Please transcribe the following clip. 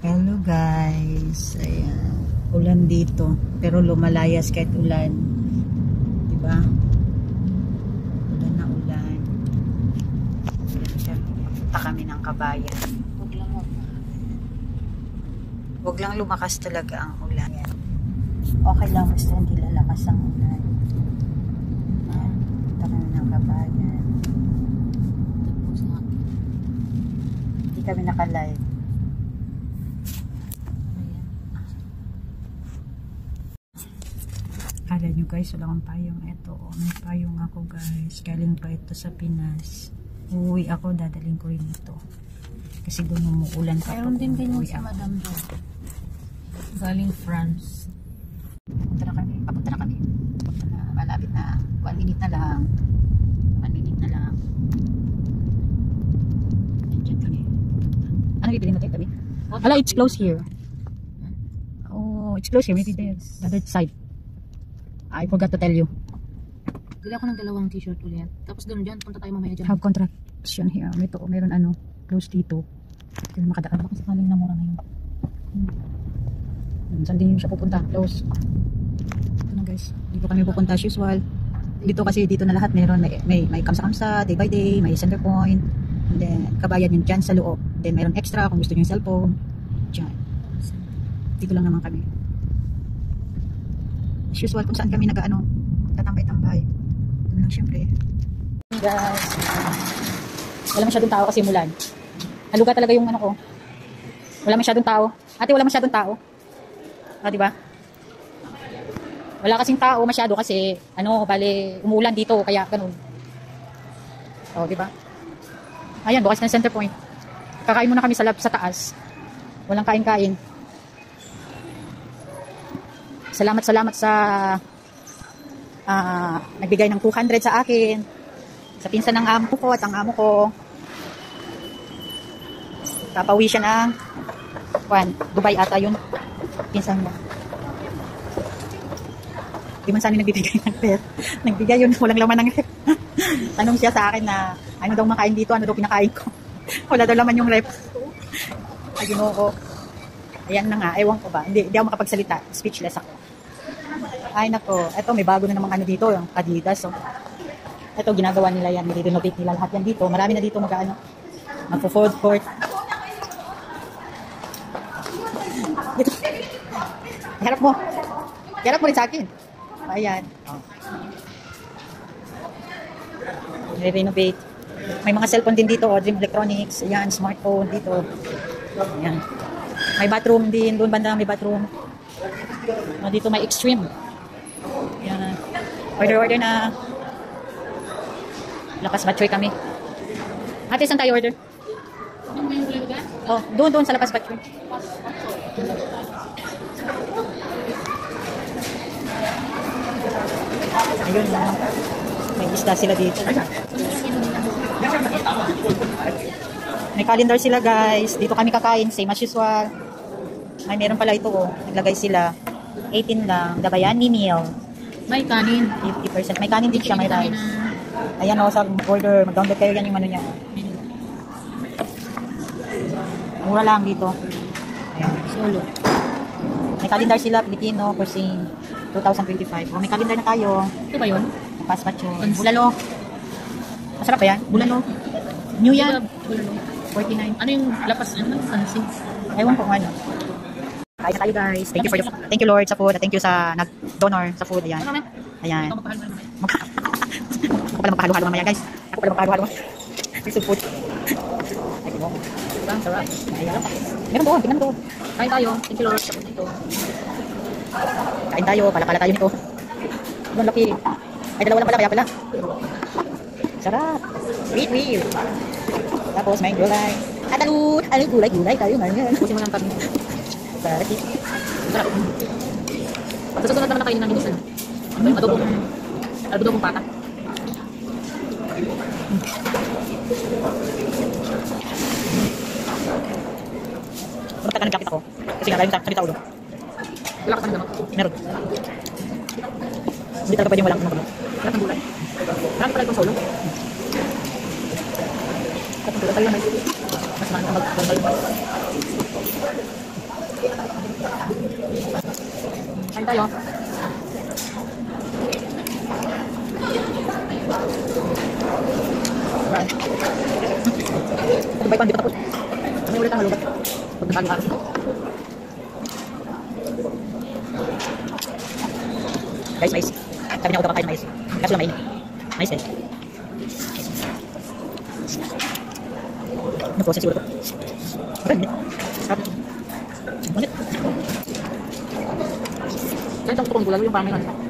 Hello guys, ayan, ulan dito pero lumalayas kahit ulan, diba? Ulan na ulan. Punta kami ng Kabayan. Huwag lang lumakas talaga ang ulan. Okay lang basta hindi lalakas ang ulan. Punta kami ng Kabayan. Hindi kami naka-live. Kala nyo guys, wala akong payong. Eto, may payong ako guys. Galing pa ito sa Pinas. Uuwi ako, dadaling ko rin ito. Kasi doon umuulan pa. Mayroon din din yung sa Madam Do. Galing France. Papunta na kami. Papunta na. Malapit na. 1 minute na lang. 1 minute na lang. Nandiyan kami. Ano bibili mo tayo? Hala, it's close here. Oh, it's close here. Maybe there. The other side. I forgot to tell you. Bili ako ng dalawang t-shirt ulit. Tapos doon dyan, punta tayo mamaya dyan. Have contraction here. Meron ano, close dito. Hindi makadaan. Baka sakaling na mura ngayon. Saan din siya pupunta? Close. Ano guys, dito kami pupunta as usual. Dito kasi dito na lahat meron. May kamsa-kamsa, day by day, may center point. And then, Kabayan yun dyan sa loob. Then, meron extra kung gusto nyo yung cellphone. Dyan. Dito lang naman kami. As usual, kung saan kami tatambay-tambay. Ito lang syempre. Guys, wala masyadong tao kasi mulan. Haluga talaga yung ano ko. Wala masyadong tao. Ate, wala masyadong tao. Diba? Wala kasing tao masyado kasi bale, umuulan dito kaya ganun. Diba? Ayan, bukas na center point. Kakain muna kami sa taas. Walang kain-kain. Salamat sa nagbigay ng 200 sa akin. Sa pinsan ng amo ko at ang amo ko. Papawi siya ng Dubai ata yun. Pinsan mo. Di man sana nagbibigay ng pera. Nagbigay yun, walang laman ng rep. Tanong siya sa akin na ano daw makain dito, ano daw pinakain ko. Wala daw laman yung rep. Ay, ko. Ayan na nga, ewan ko ba. Hindi ako makapagsalita. Speechless ako. Ay nako, eto may bago na namang dito, yung Adidas. Eto ginagawa nila yan, nire-renovate nila lahat yan dito. Marami na dito magpo-food court. Dito. Harap mo rin sa akin. Ayan. Nire-renovate. May mga cellphone din dito, Dream Electronics. Ayan, smartphone dito. Ayan. May bathroom din, doon banda may bathroom. Dito may Extreme. Ayan. Order na. Lapas Batchoy kami. Ate, saan tayo order? Doon sa Lapas Batchoy. Ayun, may isda sila dito. May calendar sila guys. Dito kami kakain, same as usual. Ay, meron pala ito naglagay sila. 18 lang, the Bayani meal. May kanin. 50%. May kanin din siya, may rice. Ayan sa order. Mag-download kayo yan yung niya. Mura lang dito. Ayan. Solo. May calendar sila, Pilipino, cuisine, 2025. May calendar na tayo. Ito ba yun? Passport yun. Bulalo. Masarap ba yan? Bulalo. New yan. Bulalo. 49. Ano yung lapas? Fancy? Ewan ko kung ano. Kain na tayo guys. Thank you Lord sa food. Thank you sa nag-donor sa food. Ayan. Ayan. Ako pala magpahalo-halo mamaya guys. Ako pala magpahalo-halo. This is food. Ay, mo. Ang sarap. Ayan. Meron doon. Tingnan doon. Kain tayo. Thank you Lord sa food dito. Kain tayo. Pala tayo nito. Doon laki. Ay, dalawa lang pala. Kaya pala. Sarap. Sweet. Tapos may gulay. At gulay tayo ngayon. Pusin mo lang kami. Sarap. Sarap. Sa susunod naman nakainin ng hinisan. Adobong pata. Bakit ka nag-jacket ako? Kasi nga, sakit ako doon. Wala ka pa naman. Meron. Hindi talaga pwedeng walang gulay. Wala kang gulay. Marami pala itong solo. Tapos gulay tayo na. Mas mahal na mag-gulay. Kain tayo. Right. Ito ba hindi pa tapos? Kami ulit ang halugat. Pag nakalugat. Guys, mais. Sabi niya ako daw kakain ng mais. Kaso lang mainit. Mais eh. Ano process siguro ito? Maganda. Sarap. Manit. Ganito ang tukong gulalo yung parang may ano.